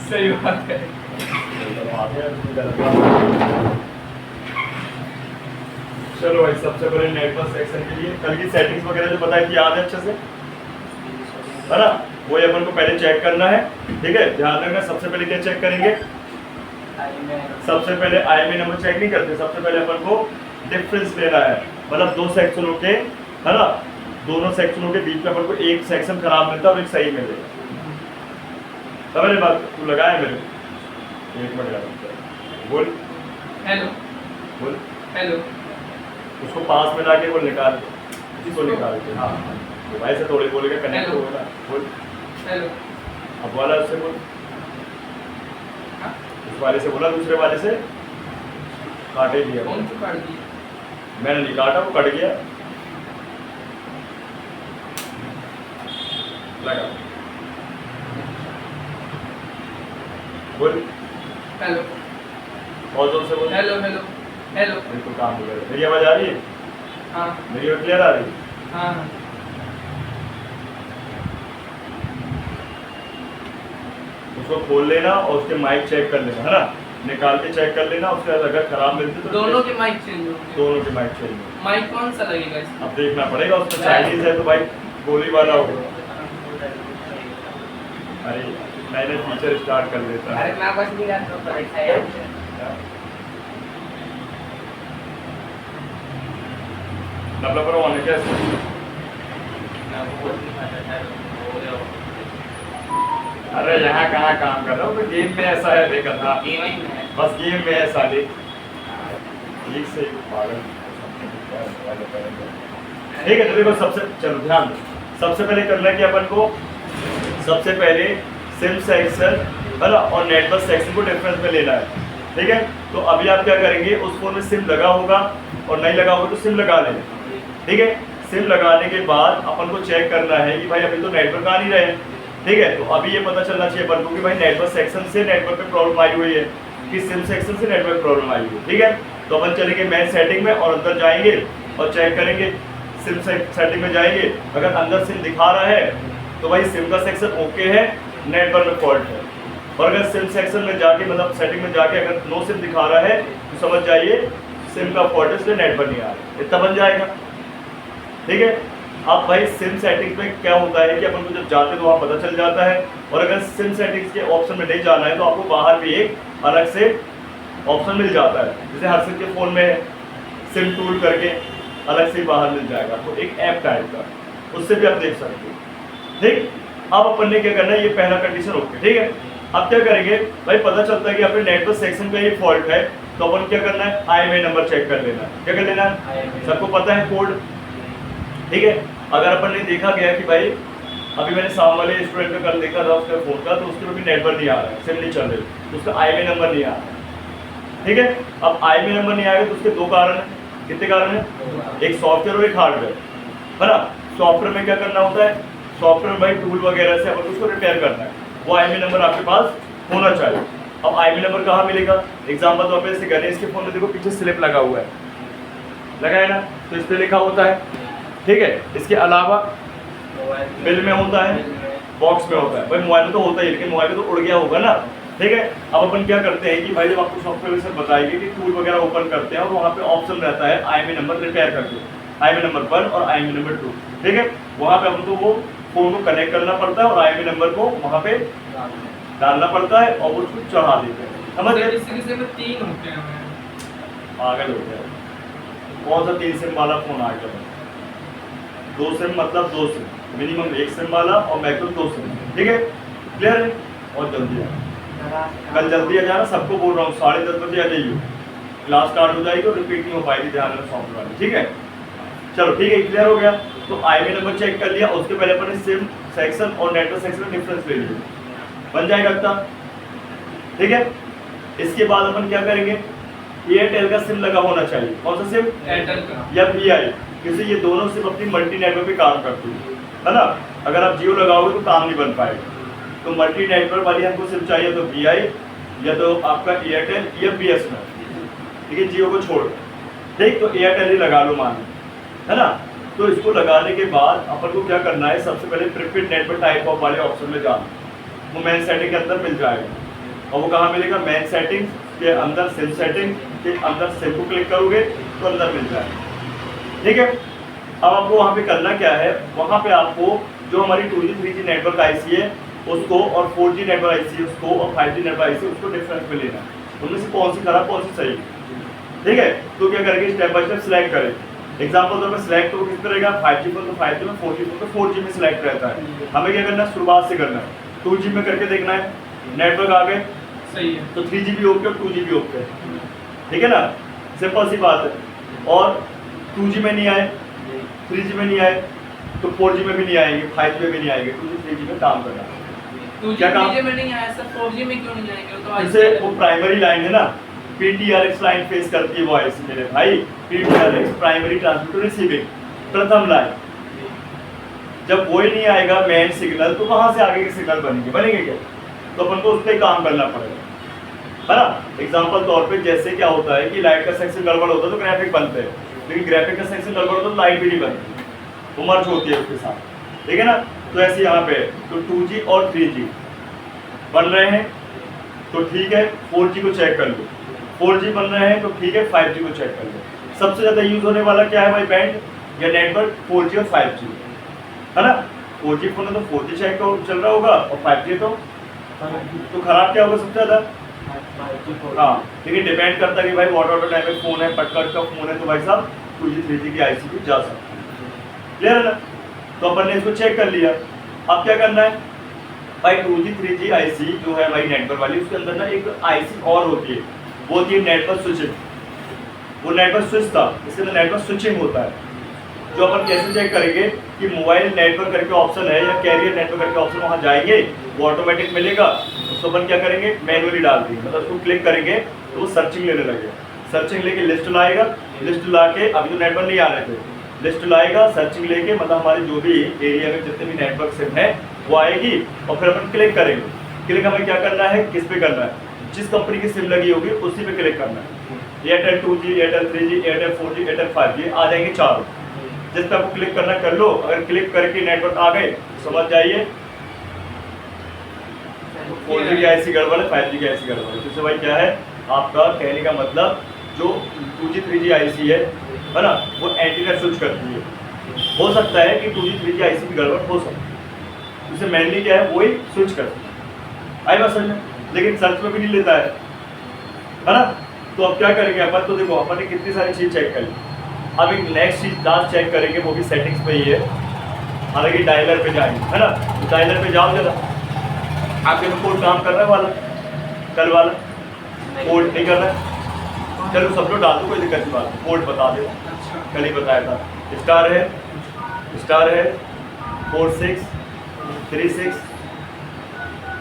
सही बात है। चलो भाई, सबसे पहले नेटवर्क सेक्शन के लिए कल की सेटिंग्स वगैरह जो बताई थी, याद है अच्छे से, है ना? वो अपन को पहले चेक करना है, ठीक है? ध्यान रखना, सबसे पहले क्या चेक करेंगे? सबसे पहले IMEI नंबर चेक नहीं करते, सबसे पहले अपन को डिफरेंस लेना है, मतलब दो सेक्शनों के, है ना? दोनों सेक्शनों के बीच में अपन को एक सेक्शन खराब मिलता है और एक सही मिलेगा। समझ बात? तू लगाया मेरे एक मिनट लगा, बोल हेलो बोल, हेलो। उसको पास में लाके बोल, निकाल उसी को निकाल के, हाँ मोबाइल से थोड़ी बोलेगा, कनेक्ट हेलो। होगा। बोल हेलो। अब वाला उससे बोल, उस वाले से बोला, दूसरे वाले से काटे दिया। कौन सी काट दी? मैंने नहीं काटा, वो कट गया। लगा बोल, हेलो और जोर से बोल। Hello hello hello. बिल्कुल काम हो गया। मेरी आवाज आ रही है? हाँ मेरी आवाज क्लियर आ रही है? हाँ हाँ। उसको खोल लेना और उसके माइक चेक कर लेना, है ना? निकाल के चेक कर लेना, उसके बाद अगर खराब मिलती तो दोनों के माइक चेंज होंगे। दोनों के माइक चाहिए। माइक कौन सा लगेगा इसमें? अब देखना पड़ेगा, उसमें चाइनीज है तो भाई गोली वाला होगा। अरे नए नए फीचर स्टार्ट कर देता है। अरे मैं बस नहीं रहा तो बैठा है। डबल पर ऑन है क्या? अरे यहाँ कहाँ काम कर रहा हूँ, तो गेम में ऐसा है, देखा था बस गेम में है साले, एक से एक पागल। ठीक है, तो देखो चलो ध्यान दो, सबसे पहले करना है कि अपन को सबसे पहले सिम सेक्शन, है ना, और नेटवर्क सेक्शन को डिफरेंस में लेना है, ठीक है? तो अभी आप क्या करेंगे, उस फोन में सिम लगा होगा और नहीं लगा होगा तो सिम लगा लेना, ठीक है? सिम लगाने के बाद अपन को चेक करना है कि भाई अभी तो नेटवर्क आ नहीं रहे, ठीक है? तो अभी ये पता चलना चाहिए अपन को कि भाई नेटवर्क सेक्शन से नेटवर्क पे प्रॉब्लम आई हुई है कि सिम सेक्शन से नेटवर्क प्रॉब्लम आई हुई है, ठीक है? तो अपन चलेंगे मेन सेटिंग में और अंदर जाएंगे और चेक करेंगे, सिम सेटिंग में जाएंगे, अगर अंदर सिम दिखा रहा है तो भाई सिम का सेक्शन ओके है, नेटवर्क में फॉल्ट है। और अगर सिम सेक्शन में जाके, मतलब सेटिंग में जाके अगर नो सिम दिखा रहा है तो समझ जाइए सिम का फॉल्ट है, इसलिए नेटवर्क नहीं आ रहा, इतना बन जाएगा, ठीक है? अब भाई सिम सेटिंग्स में क्या होता है कि अपन को जब जाते हैं तो वहाँ पता चल जाता है, और अगर सिम सेटिंग्स के ऑप्शन में नहीं जाना है तो आपको बाहर भी एक अलग से ऑप्शन मिल जाता है, जैसे हर सिम के फ़ोन में सिम टूल करके अलग से बाहर मिल जाएगा, तो एक ऐप टाइप का, उससे भी आप देख सकते हो, ठीक? अब अपन ने क्या करना है, ये पहला कंडीशन ओके, ठीक है? अब क्या करेंगे भाई, पता चलता है कि अपने नेटवर्क सेक्शन का ये फॉल्ट है, तो अपन क्या करना है, IMEI नंबर चेक कर लेना है। क्या कर लेना है? सबको पता है कोड, ठीक है? अगर अपन ने देखा गया कि भाई अभी मैंने सामने वाले स्टूडेंट का कल देखा था उसका फोन का, तो उसके भी नेटवर्क नहीं आ रहा है, सिम नहीं चल रही, तो उसका IMEI नंबर नहीं आ रहा, ठीक है? अब IMEI नंबर नहीं आएगा तो उसके दो कारण है। कितने कारण है? एक सॉफ्टवेयर और एक हार्डवेयर, है ना? सॉफ्टवेयर में क्या करना होता है, सॉफ्टवेयर में भाई टूल वगैरह से अपन उसको रिपेयर करना है, वो IMEI नंबर आपके पास होना चाहिए। अब IMEI नंबर कहाँ मिलेगा? एग्जाम्पल तौर पर जैसे गणेश के फोन में देखो पीछे स्लिप लगा हुआ है, लगा है ना, तो इस पर लिखा होता है, ठीक है? इसके अलावा बिल में होता है, बॉक्स में होता है, भाई मोबाइल में तो होता ही, लेकिन मोबाइल में तो उड़ गया होगा ना, ठीक है? अब अपन क्या करते हैं कि भाई जब आपको सॉफ्टवेयर से बताएंगे कि टूल वगैरह ओपन करते हैं और वहाँ पे ऑप्शन रहता है IMEI नंबर रिपेयर करके, IMEI नंबर 1 और IMEI नंबर 2, ठीक है? वहाँ पे अपन को वो फोन को कनेक्ट करना पड़ता है और IMEI नंबर को वहाँ पे डालना पड़ता है और उसको चढ़ा देते हैं, समझ गए? इस सीरीज में 3 होते हैं। पागल हो गया, कौन सा 3 सिम वाला फोन आ गया? 2 सिम मतलब 2 सिम, मिनिमम 1 सिम वाला और मैक्सिमम 2 सिम, ठीक है? क्लियर है? और जल्दी आ, कल जल्दी आ जाना, सबको बोल रहा हूँ 10:30 बजे आ जाइए, क्लास स्टार्ट हो जाएगी और रिपीट नहीं हो पाएगी, ध्यान रखना सॉफ्टवेयर वाली, ठीक है? चलो ठीक है, क्लियर हो गया। तो IMEI नंबर चेक कर लिया, उसके पहले अपन ने सिम सेक्शन और नेटवर्क सेक्शन में डिफरेंस ले लिया, बन जाएगा इतना, ठीक है? इसके बाद अपन क्या करेंगे, एयरटेल का सिम लगा होना चाहिए, कौन सा सिम? एयरटेल का या VI, क्योंकि ये दोनों सिम अपनी मल्टी नेटवर्क पे काम करती है ना? अगर आप जियो लगाओगे तो काम नहीं बन पाएगा, तो मल्टी नेटवर्क वाली हमको सिम चाहिए, तो VI या तो आपका एयरटेल या BSNL, ठीक है? जियो को छोड़, ठीक? तो एयरटेल ही लगा लो मान, है ना? तो इसको लगाने के बाद अपन को क्या करना है, सबसे पहले प्रीपेड नेटवर्क टाइप ऑफ वाले ऑप्शन में जाना, वो मेन सेटिंग के अंदर मिल जाएगा। और वो कहाँ मिलेगा, मेन सेटिंग के अंदर सिम सेटिंग के अंदर सिम को क्लिक करोगे तो अंदर मिल जाएगा। ठीक है, अब आपको वहाँ पे करना क्या है, वहाँ पे आपको जो हमारी 2G 3G नेटवर्क आईसी है उसको और 4G नेटवर्क आईसी है उसको और 5G नेटवर्क आईसी उसको डिफरेंस में लेना है, उनमें से कौन सी खराब कौन सी सही। ठीक है, तो क्या करेंगे, स्टेप बाय स्टेप सिलेक्ट करें। एग्जाम्पल तौर पर सिलेक्ट तो किस तरह का, 5G फोन तो 5G में, 4G फोन तो 4G में सिलेक्ट रहता है। हमें क्या करना है, शुरुआत से करना है, 2G में करके देखना है, नेटवर्क आ गए सही है तो 3G भी ओके और 2G भी ओके, ठीक है ना, सिंपल सी बात है। और 2G में नहीं आए, 3G में नहीं आए तो 4G में भी नहीं आएंगे, 5G में भी नहीं आएंगे, 2G 3G में काम करना है। 2G क्या काम? 3G में नहीं आया सर, 4G में क्यों नहीं आएंगे? तो जैसे वो प्राइमरी लाइन है ना, PTRX लाइन फेस करती है वो आईसी मेरे भाई, PTRX प्राइमरी ट्रांसमिटर रिसीविंग, प्रथम लाइन। जब वो ही नहीं आएगा मेन सिग्नल तो वहां से आगे के सिग्नल बनेंगे क्या, तो अपन को उस पर काम करना पड़ेगा, है ना। एग्जाम्पल तौर पे जैसे क्या होता है कि लाइट का सेक्शन गड़बड़ होता है तो ग्राफिक बनते हैं, लेकिन ग्राफिक का सेक्शन गड़बड़ होता है तो लाइट भी नहीं बनती, वो मर्ज होती है उसके साथ, ठीक है ना। तो ऐसे यहाँ पे तो 2G और 3G बन रहे हैं तो ठीक है, 4G को चेक कर लो, 4G बन रहे हैं तो ठीक है, 5G को चेक कर लो। सबसे ज़्यादा यूज होने वाला क्या है भाई, बैंड या नेटवर्क, 4G और 5G, है ना। 4G फोन है तो 4G चेक चल रहा होगा और 5G तो खराब क्या होगा सबसे ज़्यादा, हाँ। लेकिन डिपेंड करता है कि भाई वाटर टाइप में फ़ोन है, पटकट का फ़ोन है तो भाई साहब 2G 3G की आईसी भी जा सकती है, क्लियर है ना। तो अपन ने इसको चेक कर लिया, अब क्या करना है भाई, 2G 3G आईसी जो है भाई नेटवर्क वाली, उसके अंदर ना एक आईसी और होती है, वो होती है नेटवर्क स्विचिंग। वो नेटवर्क स्विच था, इसके अंदर नेटवर्क स्विचिंग होता है, जो अपन कैसे चेक करेंगे कि मोबाइल नेटवर्क करके ऑप्शन है या कैरियर नेटवर्क करके ऑप्शन वहाँ जाएंगे, वो ऑटोमेटिक मिलेगा, उसको अपन क्या करेंगे, मैनुअली डाल देंगे, मतलब उसको क्लिक करेंगे तो वो सर्चिंग लेने लगेगा, सर्चिंग लेके लिस्ट लाएगा, लिस्ट ला के अभी तो नेटवर्क नहीं आ रहे थे, लिस्ट लाएगा, सर्चिंग लेके मतलब हमारे जो भी एरिया में जितने भी नेटवर्क सिम है वो आएगी और फिर अपन क्लिक करेंगे। क्लिक हमें क्या करना है, किस पे करना है, जिस कंपनी की सिम लगी होगी उसी पे क्लिक करना है। Airtel 2G, Airtel 3G, Airtel 4G, Airtel 5G आ जाएंगे चारों, जिस पे आपको क्लिक करना कर लो। अगर क्लिक करके नेटवर्क आ गए तो समझ जाइए 4G की आईसी गड़बड़ है, 5G की आईसी गड़बड़ है। तो भाई क्या है आपका कहने का मतलब, जो 2G 3G आईसी है ना, वो एंटीना स्विच करती है। हो सकता है कि 2G 3G आईसी की गड़बड़ हो सकती है, उसे मेनली क्या है वही स्विच करती है, आई बात समझ में, लेकिन सर्च में भी नहीं लेता है ना। तो अब क्या करेंगे अपन, तो देखो अपन ने कितनी सारी चीज़ चेक कर ली, अब एक नेक्स्ट चीज़ लास्ट चेक करेंगे, वो भी सेटिंग्स पे ही है, हालांकि डायलर पे जाएंगे, है ना। तो डायलर पे जाओ जरा, आपके तो कोड काम कर रहा है वाला, कल वाला कोड नहीं कर रहा है, चलो सब लोग डाल दो, कोई दिक्कत की बात नहीं, कोड बता दो, कल ही बताया था, स्टार है 4636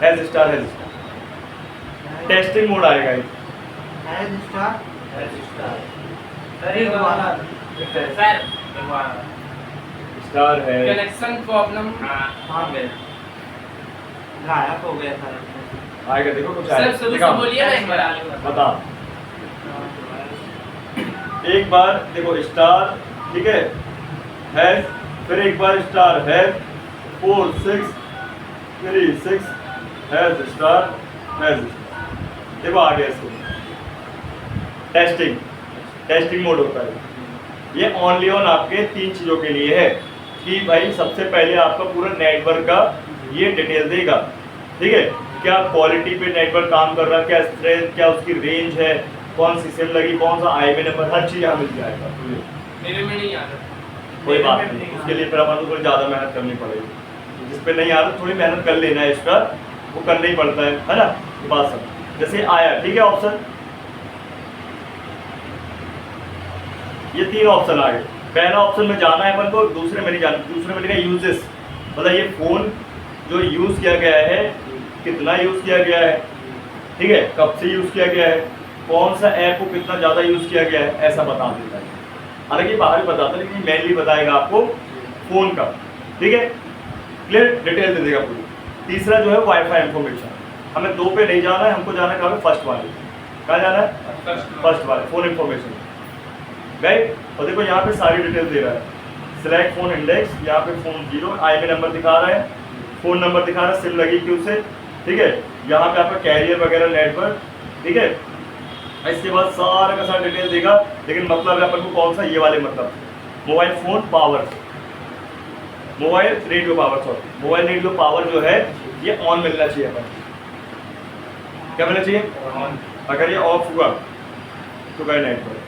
हैज स्टार, टेस्टिंग मोड आएगा ये, स्टार है, कनेक्शन प्रॉब्लम गायब हो गया था आएगा, देखो कुछ सर आएगा, शुरू से दिखाओ, बोलिए ना एक बार। बता एक बार, देखो स्टार, ठीक है, हैज, फिर एक बार स्टार हैज 4636 हैज स्टार, देखो आ गया इसको, टेस्टिंग मोड होता है ये, ओनली ऑन आपके 3 चीज़ों के लिए है कि भाई सबसे पहले आपका पूरा नेटवर्क का ये डिटेल देगा, ठीक है, क्या क्वालिटी पे नेटवर्क काम कर रहा है, क्या स्ट्रेंथ, क्या उसकी रेंज है, कौन सी सिम लगी, कौन सा आईबी नंबर, हर चीज़ यहाँ मिल जाएगा। मेरे में नहीं आ रहा, कोई बात नहीं, उसके लिए फिर अपन को थोड़ी ज़्यादा मेहनत करनी पड़ेगी, जिस पे नहीं आ रहा थोड़ी मेहनत कर लेना है, इसका वो करना ही पड़ता है ना। ये बात सब जैसे आया, ठीक है, ऑप्शन ये 3 ऑप्शन आ गए। पहला ऑप्शन में जाना है अपन को, दूसरे में नहीं जाना, दूसरे में लिखा यूजेस, मतलब ये फ़ोन जो यूज़ किया गया है, कितना यूज़ किया गया है, ठीक है, कब से यूज़ किया गया है, कौन सा ऐप को कितना ज़्यादा यूज़ किया गया है, ऐसा बता देता है। हालांकि बाहर भी बताता है, लेकिन मेनली बताएगा आपको फ़ोन का, ठीक है, क्लियर डिटेल दे देगा पूरी। तीसरा जो है वाईफाई इंफॉर्मेशन, हमें 2 पे नहीं जाना है, हमको जाना है कहाँ पे, फर्स्ट वाले, कहाँ जाना है, फर्स्ट वाले फ़ोन इंफॉर्मेशन गए। और देखो यहाँ पे सारी डिटेल दे रहा है, सिलेक्ट फोन इंडेक्स, यहाँ पे फोन 0, IMEI नंबर दिखा रहा है, फोन नंबर दिखा रहा है, सिम लगी क्यों से, ठीक है। यहाँ पे आपका कैरियर वगैरह नेटवर्क, ठीक है। इसके बाद सारा का सारा डिटेल देगा, लेकिन मतलब है अपन को कौन सा, ये वाले मतलब mobile phone power, mobile radio power, sorry mobile radio power जो है ये ऑन मिलना चाहिए अपन, क्या मिलना चाहिए ऑन। अगर ये ऑफ हुआ तो गए नेटवर्क,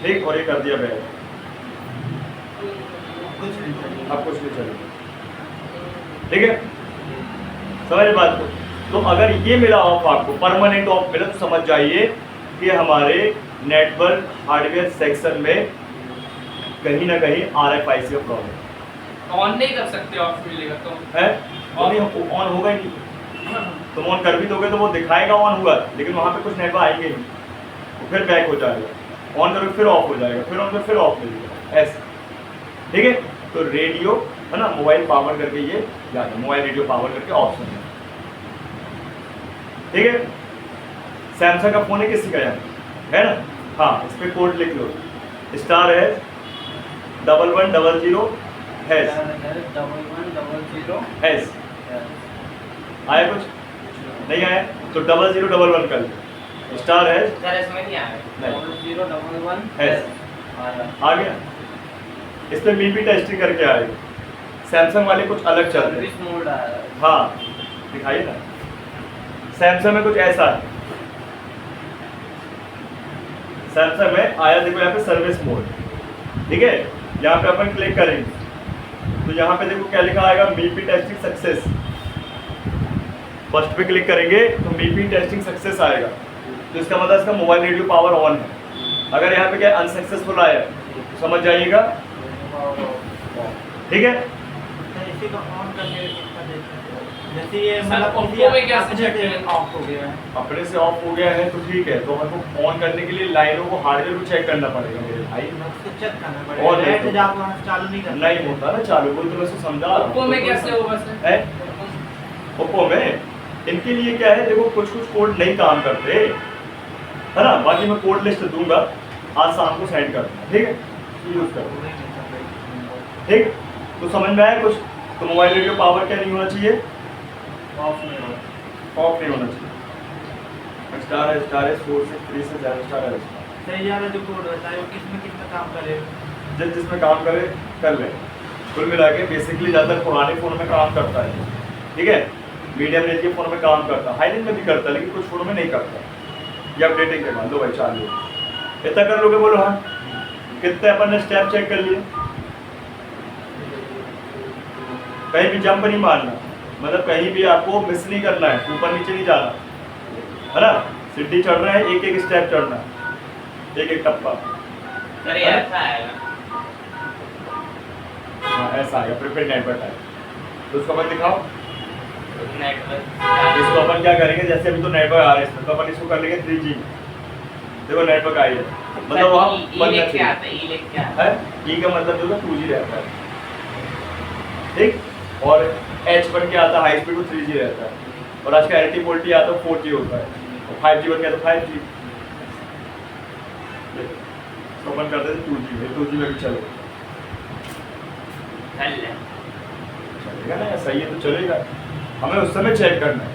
ठीक, और ये कर दिया बैग, अब कुछ नहीं चलेगा, ठीक है, समझ बात को। तो अगर ये मिला ऑफ आपको, परमानेंट ऑफ मिला, तो समझ जाइए कि हमारे नेटवर्क हार्डवेयर सेक्शन में कहीं ना कहीं RFIC का प्रॉब्लम ऑन नहीं कर सकते, ऑफ मिलेगा तो है, ऑन होगा ही नहीं। तुम ऑन कर भी दोगे तो वो दिखाएगा ऑन हुआ, लेकिन वहाँ पे कुछ नेटवर्क आएंगे नहीं, वो फिर बैक हो जाएगा, ऑन करोगे फिर ऑफ हो जाएगा, फिर ऑन करो फिर ऑफ मिलेगा, ऐसे, ठीक है। तो रेडियो है ना, मोबाइल पावर करके ये याद है, मोबाइल रेडियो पावर करके ऑप्शन है, ठीक है। सैमसंग का फोन है, किसी का है ना, हाँ, इस पर कोड लिख लो, स्टार है 1100 हैश, 1100 हैश आया कुछ नहीं आया तो 0011 कर लो, स्टार हैश सर इसमें नहीं आ रहा, 0011 हैश आ गया। इस पर मीपी टेस्टिंग करके आएगा, सैमसंग वाले कुछ अलग चल रहे हैं, सर्विस मोड आ रहा है। हाँ दिखाइए ना, सैमसंग में कुछ ऐसा है, सैमसंग में आया देखो यहाँ पे सर्विस मोड, ठीक है। यहाँ पे अपन क्लिक करेंगे तो यहाँ पे देखो क्या लिखा आएगा, मीपी टेस्टिंग सक्सेस, फर्स्ट पे क्लिक करेंगे तो मीपी टेस्टिंग सक्सेस आएगा, तो इसका मतलब इसका मोबाइल रेडियो पावर ऑन है। अगर यहाँ पे क्या अनसक्सेसफुल आया तो समझ जाइएगा, ठीक है। इसी को ऑन करके जैसे ये सर, मतलब Oppo में कैसे check करें? ऑफ हो गया है, अपने से ऑफ हो गया है तो ठीक है, तो अपन को ऑन करने के लिए लाइनों को हार्डवेयर को चेक करना पड़ेगा मेरे भाई, उसको चेक करना और पड़ेगा, नहीं डायरेक्ट तो- जाके वहाँ से चालू नहीं करना। नहीं होता ना चालू, वही तो मैं उसको समझा रहा हूँ। ओप्पो में कैसे होगा सर? है ओप्पो में इनके लिए क्या है, देखो कुछ कुछ कोड नहीं काम करते है ना, बाकी मैं कोड लिस्ट दूंगा, आज शाम को सेंड कर दूंगा, ठीक है, यूज करो, ठीक। तो समझ में आया कुछ, तो मोबाइल रेडियो पावर क्या नहीं होना चाहिए, ऑफ नहीं होगा। ऑफ नहीं होना चाहिए। स्टार है 4630 से 0 स्टार है, सही जा रहा जो कोड होता है वो किसमें काम करेगा, जिसमें काम करे कर ले। कुल मिला के बेसिकली ज़्यादातर पुराने फ़ोन में काम करता है, ठीक है, मीडियम रेंज के फ़ोन में काम करता है, हाई रेंज में भी करता है, लेकिन कुछ फ़ोनों में नहीं करता। ये अपडेटिंग के बाद लो भाई चालू, इतना कर लोगे, बोलो हाँ, कितने अपन ने स्टेप चेक कर लिए, कहीं भी जंप नहीं मारना, मतलब कहीं भी आपको मिस नहीं करना है, ऊपर नीचे नहीं जाना है ना, सीढ़ी चढ़ रहे हैं, एक एक स्टेप चढ़ना, एक एक टप्पा, सर ये ऐसा आएगा, हाँ ऐसा आएगा प्रीपेड नेटवर्क है, तो उसको अपन दिखाओ। नेटवर्क इसको अपन क्या करेंगे, जैसे अभी तो नेटवर्क आ रहे हैं इसमें, तो अपन इसको कर लेंगे 3G, देखो नेटवर्क आई है, मतलब वहाँ ई लेके आता है, ई लेके आता है, ई का मतलब जो है 2G रहता है, ठीक, और H बन के आता है हाई स्पीड, वो 3G रहता है, और आज का LTE पोल्टी आता है 4G होता है, और 5G बन के आता है 5G, तो अपन करते थे 2G में, 2G में भी चलेगा, चलेगा ना, सही है तो चलेगा, हमें उस समय चेक करना है।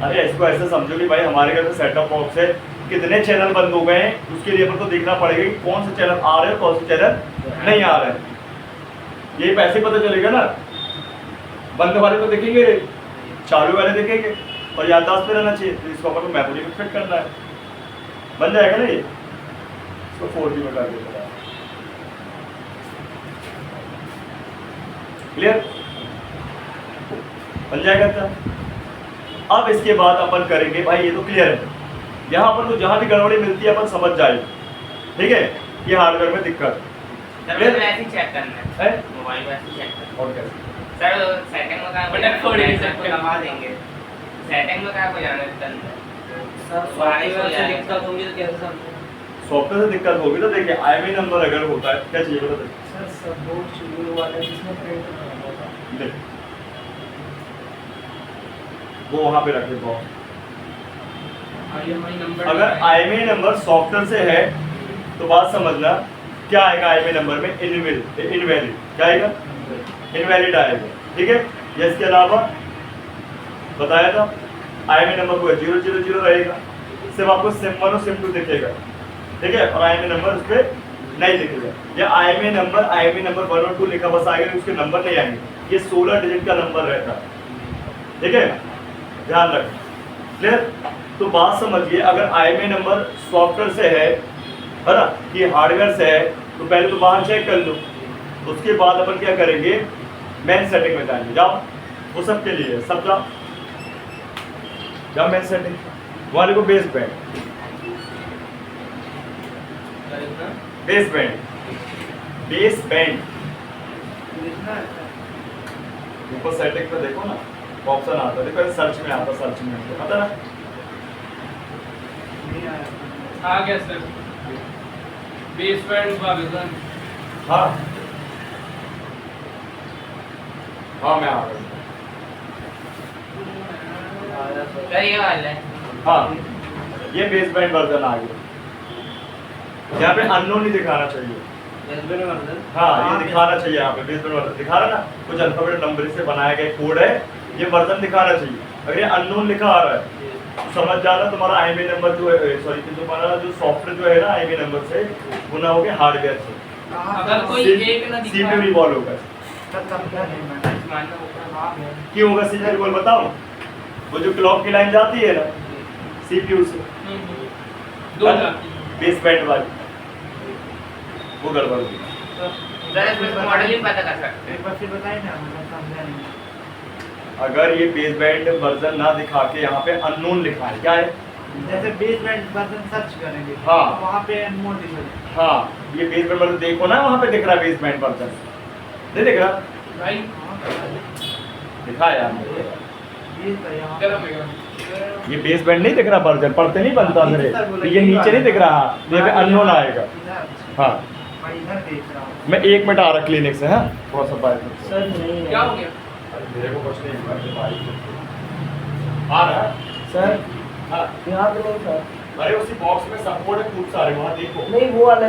अरे इसको ऐसे समझो कि भाई हमारे घर में सेटअप बॉक्स है, कितने चैनल बंद हो गए हैं, उसके लिए अपन को देखना पड़ेगा कि कौन से चैनल आ रहे हैं, कौन से चैनल नहीं आ रहे हैं, ये पैसे पता चलेगा ना, बंद वाले तो देखेंगे, चालू वाले देखेंगे, और याददाश्त पे रहना चाहिए, तो इसको अपन को मेमोरी में फिट करना है, बन जाएगा ना ये, इसको 4G में कर देता है, क्लियर, बन जाएगा क्या। अब इसके बाद अपन करेंगे, भाई ये तो क्लियर है, यहाँ पर तो जहाँ भी गड़बड़ी मिलती है अपन समझ जाएंगे, ठीक है, ये हार्डवेयर में दिक्कत सर मतलब ऐसे ही चेक करना है, मोबाइल में ऐसे चेक करना और कैसे सर, सेटिंग में कहाँ बटन फोड़ के check करना। लगा देंगे, सेटिंग में कहाँ को जाना है अंदर, सर सॉफ्टवेयर से दिक्कत होगी तो कैसे समझो, सॉफ्टवेयर से दिक्कत होगी तो देखिए IMEI नंबर अगर होता है क्या चाहिए बता सर सपोर्ट शेड्यूल वाला जिसमें प्रिंट करना होगा, देख वो वहाँ पे रखे बॉक्स, IMEI नंबर अगर IMEI नंबर सॉफ्टवेयर से है तो बात समझना, क्या आएगा आईएमई नंबर में? इनवैलिड। क्या आएगा? इनवैलिड आएगा। ठीक है, या इसके अलावा बताया था आईएमई नंबर को 000 रहेगा, सिर्फ आपको सिम 1 और सिम 2 दिखेगा। ठीक है, और आईएमई नंबर उस पर नहीं दिखेगा। या आईएमई नंबर 1 और 2 लिखा बस आएगा, उसके नंबर नहीं आएंगे। ये 16 डिजिट का नंबर रहता है। ठीक है, ध्यान रखें। क्लियर? तो बात समझिए, अगर आईएमई नंबर सॉफ्टवेयर से है ना, कि हार्डवेयर से है, तो पहले तो बाहर चेक कर लो, उसके बाद अपन क्या करेंगे, मेन सेटिंग में जाएंगे। जाओ, वो सबके लिए है, सब जाओ मेन सेटिंग, वहाँ लिखो base band. Base band, base band ऊपर सेटिंग पे देखो ना, ऑप्शन आता है, देखो सर्च में आता, सर्च में पता ना। आ गया सर, बेस बैंड वाला। हाँ हाँ, मैं आ गया। सर ये वाला है। हाँ, ये बेस बैंड वर्जन आ गया। यहाँ पे अननोन नहीं दिखाना चाहिए। हाँ, ये दिखाना चाहिए यहाँ पे बेस बैंड वर्जन दिखा रहा है ना, कुछ अल्फाबेट नंबर से बनाया गया कोड है, ये वर्जन दिखाना चाहिए। अगर ये अननोन लिखा आ रहा है तो समझ जाना तुम्हारा आईएमई नंबर जो है, सॉरी, तुम्हारा जो सॉफ्टवेयर जो है ना आईएमई नंबर से, वो ना हो गया हार्डवेयर से। अगर कोई एक ना दिखा CPU रिवॉल्व होगा। मानना होगा। क्यों होगा CPU रिवॉल्व बताओ? वो जो क्लॉक की लाइन जाती है ना CPU से, दो जाती बेस बैंड वाली, वो गड़बड़ होगी। सर इसमें मॉडलिंग पता कर सकते हैं। एक बार फिर बताइए ना, मतलब समझा नहीं। अगर ये बेस बैंड वर्जन ना दिखा के यहाँ पे अननोन लिखा है, क्या है? जैसे बेस बैंड वर्जन सर्च करेंगे, हाँ। तो वहाँ पे अनमोल दिखेगा। हाँ, ये बेस बैंड वर्जन देखो ना, वहाँ पे दिख रहा है बेस बैंड वर्जन, नहीं दिख रहा? भाई दिखा है यार, ये तो यहाँ ये बेस बैंड नहीं दिख रहा वर्जन, पढ़ते नहीं बनता मेरे, तो ये नीचे नहीं दिख रहा, ये पे अननोन आएगा। इधर, हाँ, मैं इधर देख रहा हूँ। मैं 1 मिनट आ रहा क्लिनिक से, हाँ थोड़ा सा बाहर। सर नहीं क्या हो गया? मेरे को कुछ नहीं आ रहा है सर हाँ, यहाँ पे नहीं सर, अरे उसी बॉक्स में सब कोड है खूब सारे, वहाँ देखो। नहीं वो वाला